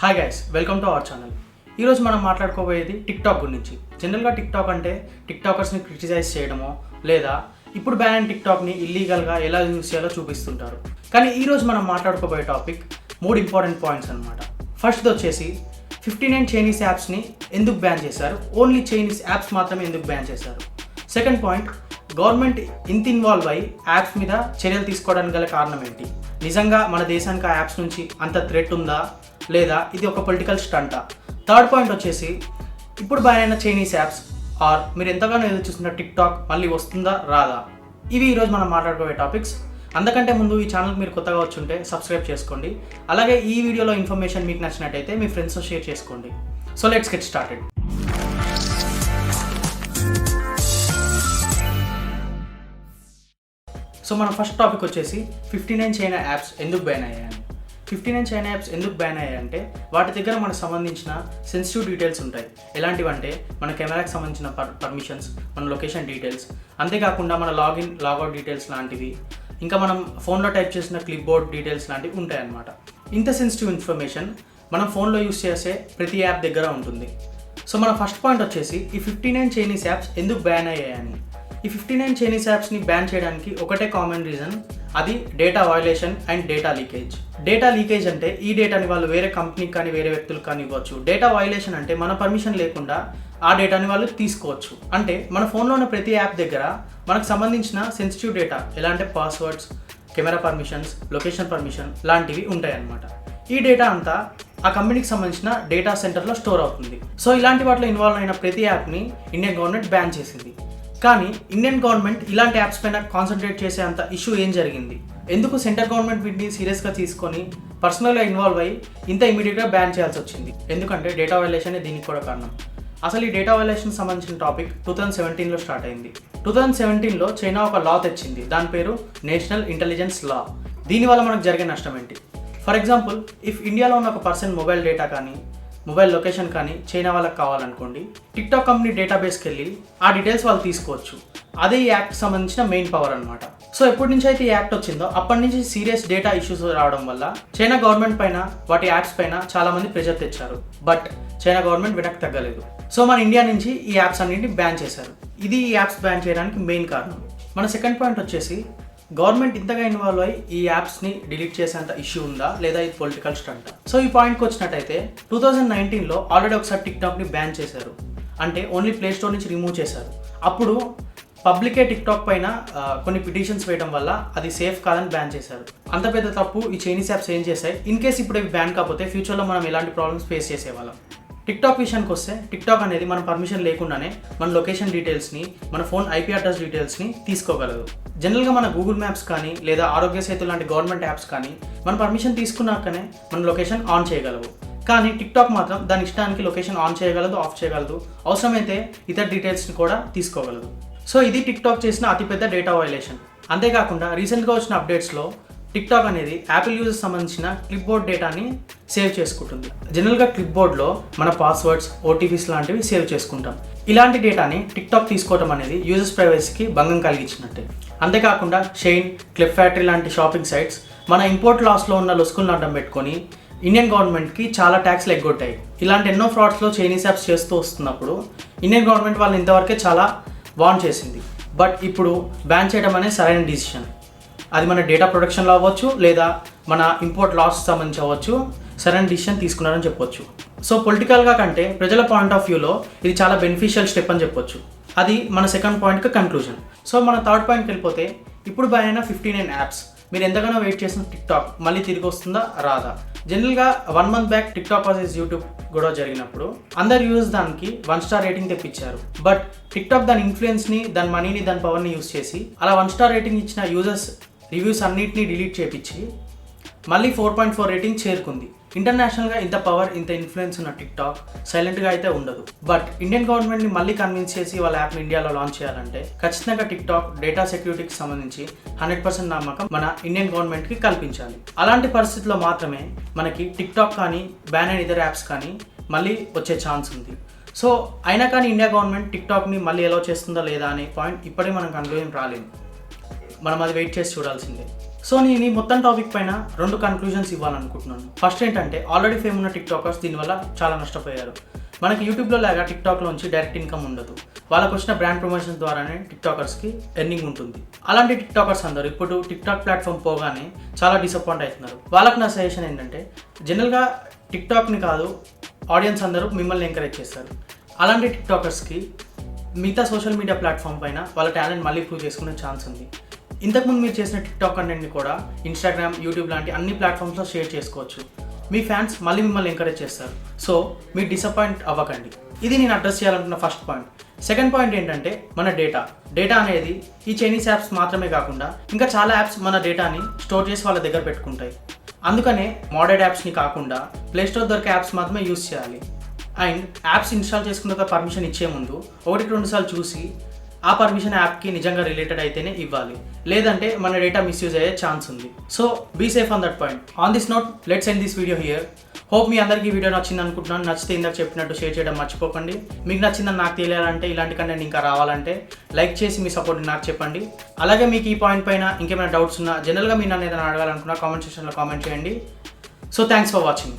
Hi guys, welcome to our channel. ఈరోజు మనం మాట్లాడుకోబోయేది TikTok గురించి. జనరల్గా టిక్టాక్ అంటే టిక్టాకర్స్ని క్రిటిసైజ్ చేయడమో లేదా ఇప్పుడు బ్యాన్ అయిన టిక్టాక్ని ఇల్లీగల్గా ఎలా యూజ్ చేయాలో చూపిస్తుంటారు. కానీ ఈరోజు మనం మాట్లాడుకోబోయే టాపిక్ 3 ఇంపార్టెంట్ పాయింట్స్ అనమాట. ఫస్ట్ది వచ్చేసి 59 చైనీస్ యాప్స్ని ఎందుకు బ్యాన్ చేశారు, ఓన్లీ చైనీస్ యాప్స్ మాత్రమే ఎందుకు బ్యాన్ చేశారు. సెకండ్ పాయింట్, గవర్నమెంట్ ఇంత ఇన్వాల్వ్ అయ్యి యాప్స్ మీద చర్యలు తీసుకోవడానికి గల కారణం ఏంటి, నిజంగా మన దేశానికి ఆ యాప్స్ నుంచి అంత థ్రెట్ ఉందా లేదా ఇది ఒక పొలిటికల్ స్టంటా. థర్డ్ పాయింట్ వచ్చేసి ఇప్పుడు బ్యాన్ అయిన చైనీస్ యాప్స్ ఆర్ మీరు ఎంతగానో ఎదురు చూస్తున్న టిక్టాక్ మళ్ళీ వస్తుందా రాదా, ఇవి ఈరోజు మనం మాట్లాడుకోవే టాపిక్స్. అందుకంటే ముందు ఈ ఛానల్కి మీరు కొత్తగా వచ్చుంటే సబ్స్క్రైబ్ చేసుకోండి. అలాగే ఈ వీడియోలో ఇన్ఫర్మేషన్ మీకు నచ్చినట్టయితే మీ ఫ్రెండ్స్తో షేర్ చేసుకోండి. So let's get started. So మన ఫస్ట్ టాపిక్ వచ్చేసి 59 చైనా యాప్స్ ఎందుకు బ్యాన్ అయ్యాయని. 59 చైనా యాప్స్ ఎందుకు బ్యాన్ అయ్యాయంటే వాటి దగ్గర మనకు సంబంధించిన సెన్సిటివ్ డీటెయిల్స్ ఉంటాయి. ఎలాంటివంటే మన కెమెరాకి సంబంధించిన పర్మిషన్స్, మన లొకేషన్ డీటెయిల్స్, అంతేకాకుండా మన లాగిన్ లాగౌట్ డీటెయిల్స్ లాంటివి, ఇంకా మనం ఫోన్లో టైప్ చేసిన క్లిప్ బోర్డ్ డీటెయిల్స్ లాంటివి ఉంటాయి అన్నమాట. ఇంత సెన్సిటివ్ ఇన్ఫర్మేషన్ మనం ఫోన్లో యూస్ చేసే ప్రతి యాప్ దగ్గర ఉంటుంది. సో మన ఫస్ట్ పాయింట్ వచ్చేసి ఈ 59 చైనీస్ యాప్స్ ఎందుకు బ్యాన్ అయ్యాయని. ఈ 59 చైనీస్ యాప్స్ని బ్యాన్ చేయడానికి ఒకటే కామన్ రీజన్, అది data violation and data leakage. Data leakage అంటే ఈ డేటాని వాళ్ళు వేరే కంపెనీకి కానీ వేరే వ్యక్తులకు కానీ ఇవ్వచ్చు. డేటా వయలేషన్ అంటే మన పర్మిషన్ లేకుండా ఆ డేటాని వాళ్ళు తీసుకోవచ్చు. అంటే మన ఫోన్లో ఉన్న ప్రతి యాప్ దగ్గర మనకు సంబంధించిన సెన్సిటివ్ డేటా, ఎలా అంటే passwords, camera permissions, location permission లాంటివి ఉంటాయి అన్నమాట. ఈ డేటా అంతా ఆ కంపెనీకి సంబంధించిన డేటా సెంటర్లో స్టోర్ అవుతుంది. సో ఇలాంటి వాటిలో ఇన్వాల్వ్ అయిన ప్రతి యాప్ని ఇండియన్ గవర్నమెంట్ బ్యాన్ చేసింది. కానీ ఇండియన్ గవర్నమెంట్ ఇలాంటి యాప్స్ పైన కాన్సన్ట్రేట్ చేసే అంత ఇష్యూ ఏం జరిగింది, ఎందుకు సెంట్రల్ గవర్నమెంట్ వీటిని సీరియస్గా తీసుకొని పర్సనల్గా ఇన్వాల్వ్ అయ్యి ఇంత ఇమీడియట్గా బ్యాన్ చేయాల్సి వచ్చింది? ఎందుకంటే డేటా వైలేషన్ దీనికి కూడా కారణం. అసలు ఈ డేటా వైలేషన్ సంబంధించిన టాపిక్ 2017లో స్టార్ట్ అయింది. 2017లో చైనా ఒక లా తెచ్చింది, దాని పేరు నేషనల్ ఇంటెలిజెన్స్ లా. దీనివల్ల మనకు జరిగే నష్టం ఏంటి? ఫర్ ఎగ్జాంపుల్, ఇఫ్ ఇండియాలో ఉన్న ఒక పర్సన్ మొబైల్ డేటా కానీ మొబైల్ లొకేషన్ కానీ చైనా వాళ్ళకి కావాలనుకోండి, టిక్టాక్ కంపెనీ డేటాబేస్కి వెళ్ళి ఆ డీటెయిల్స్ వాళ్ళు తీసుకోవచ్చు. అదే ఈ యాక్ట్కి సంబంధించిన మెయిన్ పవర్ అనమాట. సో ఎప్పటి నుంచి అయితే ఈ యాక్ట్ వచ్చిందో అప్పటి నుంచి సీరియస్ డేటా ఇష్యూస్ రావడం వల్ల చైనా గవర్నమెంట్ పైన, వాటి యాప్స్ పైన చాలా మంది ప్రెషర్ తెచ్చారు. బట్ చైనా గవర్నమెంట్ వెనక్కి తగ్గలేదు. సో మన ఇండియా నుంచి ఈ యాప్స్ అన్నింటినీ బ్యాన్ చేశారు. ఇది ఈ యాప్స్ బ్యాన్ చేయడానికి మెయిన్ కారణం. మన సెకండ్ పాయింట్ వచ్చేసి గవర్నమెంట్ ఇంతగా ఇన్వాల్వ్ అయ్యి ఈ యాప్స్ని డిలీట్ చేసేంత ఇష్యూ ఉందా లేదా ఇది పొలిటికల్ స్టంట్. సో ఈ పాయింట్కి వచ్చినట్టయితే 2019లో ఆల్రెడీ ఒకసారి టిక్టాక్ని బ్యాన్ చేశారు. అంటే ఓన్లీ ప్లే స్టోర్ నుంచి రిమూవ్ చేశారు. అప్పుడు పబ్లికే టిక్టాక్ పైన కొన్ని పిటిషన్స్ వేయడం వల్ల అది సేఫ్ కాదని బ్యాన్ చేశారు. అంత పెద్ద తప్పు ఈ చైనీస్ యాప్స్ ఏం చేశాయి? ఇన్ కేస్ ఇప్పుడు ఇవి బ్యాన్ కాకపోతే ఫ్యూచర్లో మనం ఎలాంటి ప్రాబ్లమ్స్ ఫేస్ చేసేవాళ్ళం. టిక్టాక్ విషయానికి వస్తే, టిక్టాక్ అనేది మన పర్మిషన్ లేకుండానే మన లొకేషన్ డీటెయిల్స్ని, మన ఫోన్ ఐపీ అడ్రస్ డీటెయిల్స్ని తీసుకోగలదు. జనరల్గా మన గూగుల్ మ్యాప్స్ కానీ లేదా ఆరోగ్య సేతు లాంటి గవర్నమెంట్ యాప్స్ కానీ మన పర్మిషన్ తీసుకున్నాకనే మన లొకేషన్ ఆన్ చేయగలవు. కానీ టిక్టాక్ మాత్రం దాని ఇష్టానికి లొకేషన్ ఆన్ చేయగలదు, ఆఫ్ చేయగలదు, అవసరమైతే ఇతర డీటెయిల్స్ని కూడా తీసుకోగలదు. సో ఇది టిక్టాక్ చేసిన అతిపెద్ద డేటా వయలేషన్. అంతేకాకుండా రీసెంట్గా వచ్చిన అప్డేట్స్లో టిక్టాక్ అనేది యాపిల్ యూజర్స్ సంబంధించిన క్లిప్ బోర్డ్ డేటాని సేవ్ చేసుకుంటుంది. జనరల్గా క్లిప్ బోర్డ్లో మన పాస్వర్డ్స్, ఓటీపీస్ లాంటివి సేవ్ చేసుకుంటాం. ఇలాంటి డేటాని టిక్టాక్ తీసుకోవడం అనేది యూజర్స్ ప్రైవసీకి భంగం కలిగించినట్టే. అంతేకాకుండా షైన్, క్లిప్ ఫ్యాక్టరీ లాంటి షాపింగ్ సైట్స్ మన ఇంపోర్ట్ లాస్లో ఉన్న లొసుకులను అడ్డం పెట్టుకొని ఇండియన్ గవర్నమెంట్కి చాలా ట్యాక్స్లు ఎగ్గొట్టాయి. ఇలాంటి ఎన్నో ఫ్రాడ్స్లో చైనీస్ యాప్స్ చేస్తూ వస్తున్నప్పుడు ఇండియన్ గవర్నమెంట్ వాళ్ళని ఇంతవరకే చాలా వార్న్ చేసింది. బట్ ఇప్పుడు బ్యాన్ చేయడం అనేది సరైన డిసిషన్. అది మన డేటా ప్రొటెక్షన్లో అవ్వచ్చు లేదా మన ఇంపోర్ట్ లాస్ సంబంధించి అవ్వచ్చు, సరైన డిసిషన్ తీసుకున్నారని చెప్పొచ్చు. సో పొలిటికల్గా కంటే ప్రజల పాయింట్ ఆఫ్ వ్యూలో ఇది చాలా బెనిఫిషియల్ స్టెప్ అని చెప్పొచ్చు. అది మన సెకండ్ పాయింట్కి కన్క్లూజన్. సో మన థర్డ్ పాయింట్కి వెళ్ళిపోతే, ఇప్పుడు బ్యాన్ అయిన 59 యాప్స్ మీరు ఎంతగానో వెయిట్ చేసిన టిక్టాక్ మళ్ళీ తిరిగి వస్తుందా రాదా? జనరల్గా 1 month back TikTok versus YouTube గొడవ జరిగినప్పుడు అందరు యూజర్స్ దానికి 1 star రేటింగ్ తెప్పించారు. బట్ టిక్టాక్ దాని ఇన్ఫ్లుయెన్స్ని, దాని మనీని, దాని పవర్ని యూజ్ చేసి అలా 1 star రేటింగ్ ఇచ్చిన యూజర్స్ రివ్యూస్ అన్నిటినీ డిలీట్ చేయించి మళ్ళీ 4.4 రేటింగ్ చేరుకుంది. ఇంటర్నేషనల్గా ఇంత పవర్, ఇంత ఇన్ఫ్లుయెన్స్ ఉన్న టిక్టాక్ సైలెంట్గా అయితే ఉండదు. బట్ ఇండియన్ గవర్నమెంట్ని మళ్ళీ కన్విన్స్ చేసి వాళ్ళ యాప్ని ఇండియాలో లాంచ్ చేయాలంటే ఖచ్చితంగా టిక్టాక్ డేటా సెక్యూరిటీకి సంబంధించి 100% నమ్మకం మన ఇండియన్ గవర్నమెంట్కి కల్పించాలి. అలాంటి పరిస్థితుల్లో మాత్రమే మనకి టిక్టాక్ కానీ బ్యాన్ అయిన ఇతర యాప్స్ కానీ మళ్ళీ వచ్చే ఛాన్స్ ఉంది. సో అయినా కానీ ఇండియా గవర్నమెంట్ టిక్టాక్ని మళ్ళీ ఎలా చేస్తుందా లేదా అనే పాయింట్ ఇప్పటికీ మనం కన్క్లూజన్ రాలేము. మనం అది వెయిట్ చేసి చూడాల్సిందే. సో నేను ఈ మొత్తం టాపిక్ పైన 2 కన్క్లూజన్స్ ఇవ్వాలనుకుంటున్నాను. ఫస్ట్ ఏంటంటే ఆల్రెడీ ఫేమ్ ఉన్న టిక్టాకర్స్ దీనివల్ల చాలా నష్టపోయారు. మనకి యూట్యూబ్లో లాగా టిక్టాక్లోంచి డైరెక్ట్ ఇన్కమ్ ఉండదు. వాళ్ళకు వచ్చిన బ్రాండ్ ప్రమోషన్స్ ద్వారానే టిక్టాకర్స్కి ఎర్నింగ్ ఉంటుంది. అలాంటి టిక్టాకర్స్ అందరూ ఇప్పుడు టిక్టాక్ ప్లాట్ఫామ్ పోగానే చాలా డిసప్పాయింట్ అవుతున్నారు. వాళ్ళకి నా సజెషన్ ఏంటంటే జనరల్గా టిక్టాక్ని కాదు, ఆడియన్స్ అందరూ మిమ్మల్ని ఎంకరేజ్ చేస్తారు. అలాంటి టిక్టాకర్స్కి మిగతా సోషల్ మీడియా ప్లాట్ఫామ్ పైన వాళ్ళ టాలెంట్ మళ్ళీ ప్రూవ్ చేసుకునే ఛాన్స్ ఉంది. ఇంతకుముందు మీరు చేసిన టిక్టాక్ కంటెంట్ని కూడా ఇన్స్టాగ్రామ్, యూట్యూబ్ లాంటి అన్ని ప్లాట్ఫామ్స్లో షేర్ చేసుకోవచ్చు. మీ ఫ్యాన్స్ మళ్ళీ మిమ్మల్ని ఎంకరేజ్ చేస్తారు. సో మీరు డిసప్పాయింట్ అవ్వకండి. ఇది నేను అడ్రస్ చేయాలనుకున్న ఫస్ట్ పాయింట్. సెకండ్ పాయింట్ ఏంటంటే మన డేటా అనేది ఈ చైనీస్ యాప్స్ మాత్రమే కాకుండా ఇంకా చాలా యాప్స్ మన డేటాని స్టోర్ చేసి వాళ్ళ దగ్గర పెట్టుకుంటాయి. అందుకనే మోడర్న్ యాప్స్ని కాకుండా ప్లేస్టోర్ దొరికే యాప్స్ మాత్రమే యూస్ చేయాలి. అండ్ యాప్స్ ఇన్స్టాల్ చేసుకున్న పర్మిషన్ ఇచ్చే ముందు 1-2 సార్లు చూసి ఆ పర్మిషన్ యాప్కి నిజంగా రిలేటెడ్ అయితేనే ఇవ్వాలి, లేదంటే మన డేటా మిస్యూజ్ అయ్యే ఛాన్స్ ఉంది. So be safe on that point. On this note let's end this video here. Hope మీ అందరికీ ఈ వీడియో నచ్చింది అనుకుంటున్నాను. నచ్చితే ఇందాక చెప్పినట్టు షేర్ చేయడం మర్చిపోకండి. మీకు నచ్చిందని నాకు తెలియాలంటే, ఇలాంటి కంటెంట్ ఇంకా రావాలంటే లైక్ చేసి మీ సపోర్ట్ నాకు చెప్పండి. అలాగే మీకు ఈ పాయింట్ పైన ఇంకేమైనా డౌట్స్ ఉన్నా, జనరల్గా మీరు నన్ను ఏదైనా అడగాలనుకున్నా కామెంట్ సెక్షన్లో కామెంట్ చేయండి. So thanks for watching.